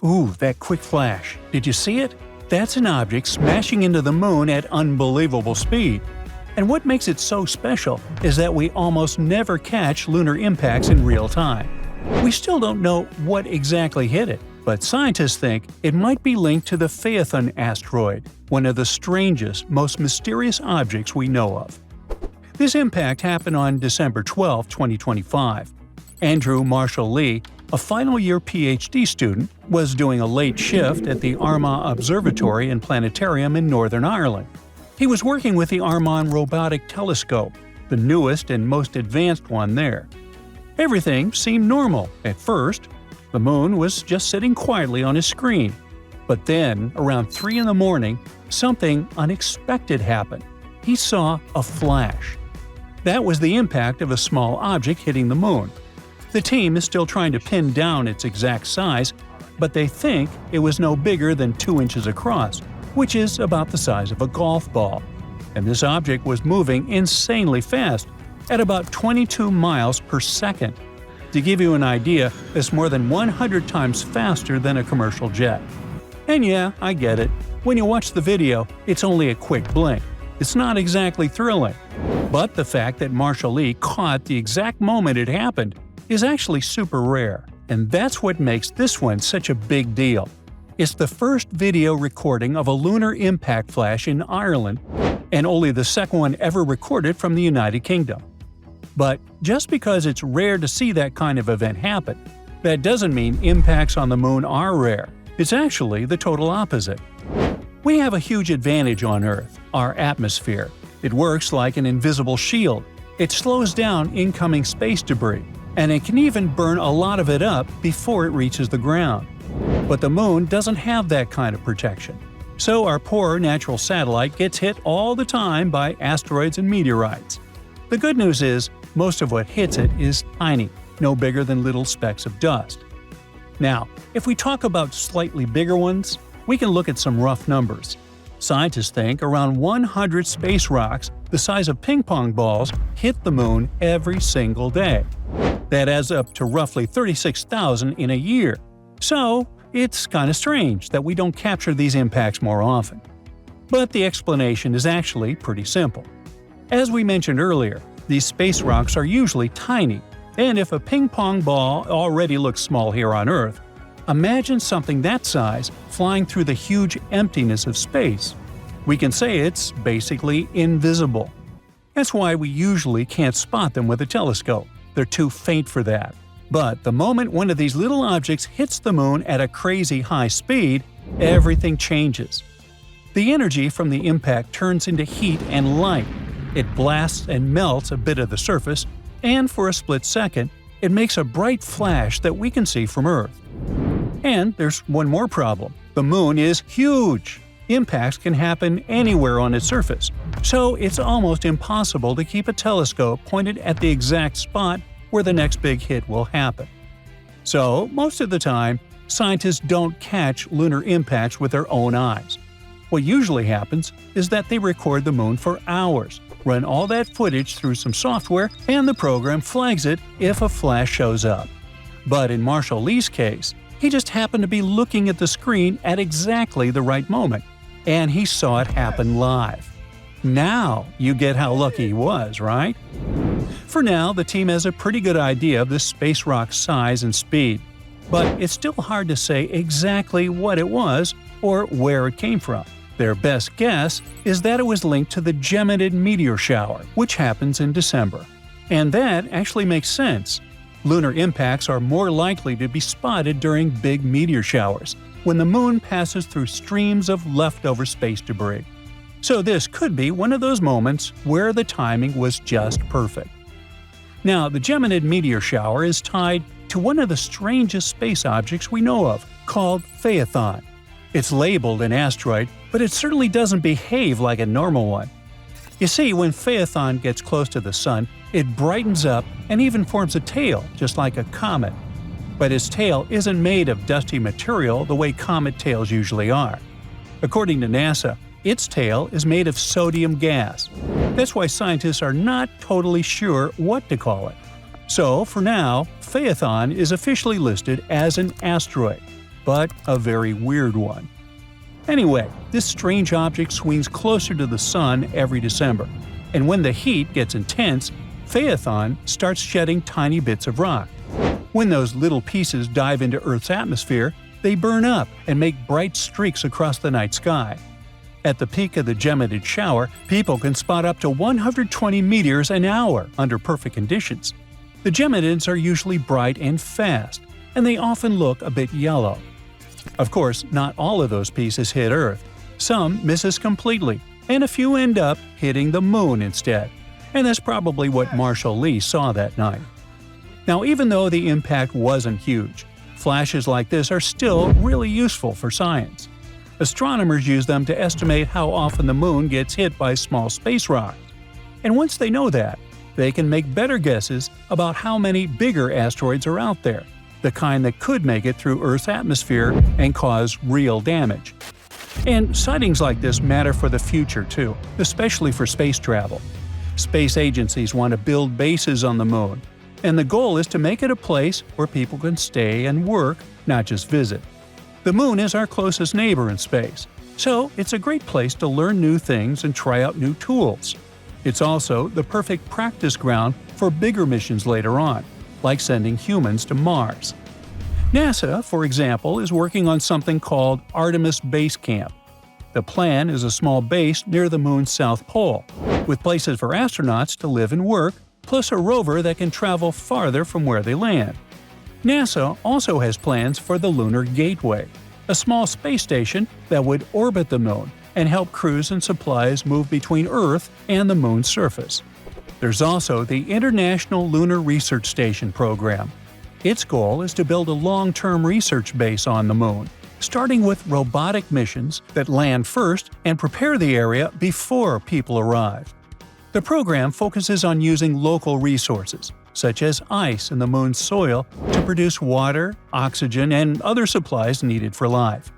Ooh, that quick flash. Did you see it? That's an object smashing into the moon at unbelievable speed. And what makes it so special is that we almost never catch lunar impacts in real time. We still don't know what exactly hit it, but scientists think it might be linked to the Phaethon asteroid, one of the strangest, most mysterious objects we know of. This impact happened on December 12, 2025. Andrew Marshall Lee, a final-year PhD student, was doing a late shift at the Armagh Observatory and Planetarium in Northern Ireland. He was working with the Armagh Robotic Telescope, the newest and most advanced one there. Everything seemed normal at first. The moon was just sitting quietly on his screen. But then, around 3 in the morning, something unexpected happened. He saw a flash. That was the impact of a small object hitting the moon. The team is still trying to pin down its exact size, but they think it was no bigger than 2 inches across, which is about the size of a golf ball. And this object was moving insanely fast, at about 22 miles per second. To give you an idea, it's more than 100 times faster than a commercial jet. And yeah, I get it. When you watch the video, it's only a quick blink. It's not exactly thrilling. But the fact that Marshall Lee caught the exact moment it happened is actually super rare, and that's what makes this one such a big deal. It's the first video recording of a lunar impact flash in Ireland, and only the second one ever recorded from the United Kingdom. But just because it's rare to see that kind of event happen, that doesn't mean impacts on the moon are rare. It's actually the total opposite. We have a huge advantage on Earth, our atmosphere. It works like an invisible shield. It slows down incoming space debris, and it can even burn a lot of it up before it reaches the ground. But the moon doesn't have that kind of protection. So our poor natural satellite gets hit all the time by asteroids and meteorites. The good news is, most of what hits it is tiny, no bigger than little specks of dust. Now, if we talk about slightly bigger ones, we can look at some rough numbers. Scientists think around 100 space rocks the size of ping-pong balls hit the moon every single day. That adds up to roughly 36,000 in a year. So, it's kind of strange that we don't capture these impacts more often. But the explanation is actually pretty simple. As we mentioned earlier, these space rocks are usually tiny, and if a ping-pong ball already looks small here on Earth, imagine something that size flying through the huge emptiness of space. We can say it's basically invisible. That's why we usually can't spot them with a telescope. They're too faint for that. But the moment one of these little objects hits the moon at a crazy high speed, everything changes. The energy from the impact turns into heat and light. It blasts and melts a bit of the surface, and for a split second, it makes a bright flash that we can see from Earth. And there's one more problem. The moon is huge. Impacts can happen anywhere on its surface, so it's almost impossible to keep a telescope pointed at the exact spot where the next big hit will happen. So, most of the time, scientists don't catch lunar impacts with their own eyes. What usually happens is that they record the moon for hours, run all that footage through some software, and the program flags it if a flash shows up. But in Marshall Lee's case, he just happened to be looking at the screen at exactly the right moment, and he saw it happen live. Now you get how lucky he was, right? For now, the team has a pretty good idea of this space rock's size and speed, but it's still hard to say exactly what it was or where it came from. Their best guess is that it was linked to the Geminid meteor shower, which happens in December. And that actually makes sense. Lunar impacts are more likely to be spotted during big meteor showers, when the moon passes through streams of leftover space debris. So this could be one of those moments where the timing was just perfect. Now, the Geminid meteor shower is tied to one of the strangest space objects we know of, called Phaethon. It's labeled an asteroid, but it certainly doesn't behave like a normal one. You see, when Phaethon gets close to the Sun, it brightens up and even forms a tail, just like a comet. But its tail isn't made of dusty material the way comet tails usually are. According to NASA, its tail is made of sodium gas. That's why scientists are not totally sure what to call it. So, for now, Phaethon is officially listed as an asteroid. but a very weird one. Anyway, this strange object swings closer to the Sun every December, and when the heat gets intense, Phaethon starts shedding tiny bits of rock. When those little pieces dive into Earth's atmosphere, they burn up and make bright streaks across the night sky. At the peak of the Geminid shower, people can spot up to 120 meteors an hour under perfect conditions. The Geminids are usually bright and fast, and they often look a bit yellow. Of course, not all of those pieces hit Earth. Some miss us completely, and a few end up hitting the Moon instead. And that's probably what Marshall Lee saw that night. Now, even though the impact wasn't huge, flashes like this are still really useful for science. Astronomers use them to estimate how often the Moon gets hit by small space rocks. And once they know that, they can make better guesses about how many bigger asteroids are out there, the kind that could make it through Earth's atmosphere and cause real damage. And sightings like this matter for the future too, especially for space travel. Space agencies want to build bases on the Moon, and the goal is to make it a place where people can stay and work, not just visit. The Moon is our closest neighbor in space, so it's a great place to learn new things and try out new tools. It's also the perfect practice ground for bigger missions later on, like sending humans to Mars. NASA, for example, is working on something called Artemis Base Camp. The plan is a small base near the Moon's south pole, with places for astronauts to live and work, plus a rover that can travel farther from where they land. NASA also has plans for the Lunar Gateway, a small space station that would orbit the Moon and help crews and supplies move between Earth and the Moon's surface. There's also the International Lunar Research Station program. Its goal is to build a long-term research base on the Moon, starting with robotic missions that land first and prepare the area before people arrive. The program focuses on using local resources, such as ice in the Moon's soil, to produce water, oxygen, and other supplies needed for life.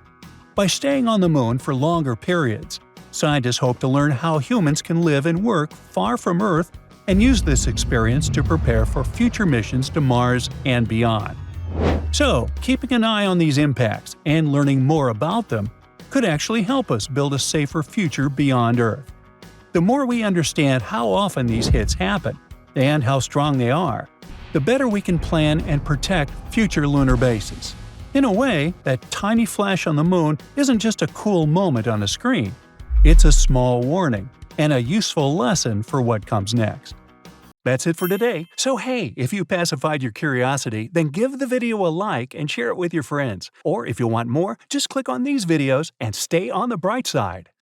By staying on the Moon for longer periods, scientists hope to learn how humans can live and work far from Earth and use this experience to prepare for future missions to Mars and beyond. So, keeping an eye on these impacts and learning more about them could actually help us build a safer future beyond Earth. The more we understand how often these hits happen and how strong they are, the better we can plan and protect future lunar bases. In a way, that tiny flash on the Moon isn't just a cool moment on a screen. It's a small warning and a useful lesson for what comes next. That's it for today. So hey, if you pacified your curiosity, then give the video a like and share it with your friends. Or if you want more, just click on these videos and stay on the bright side.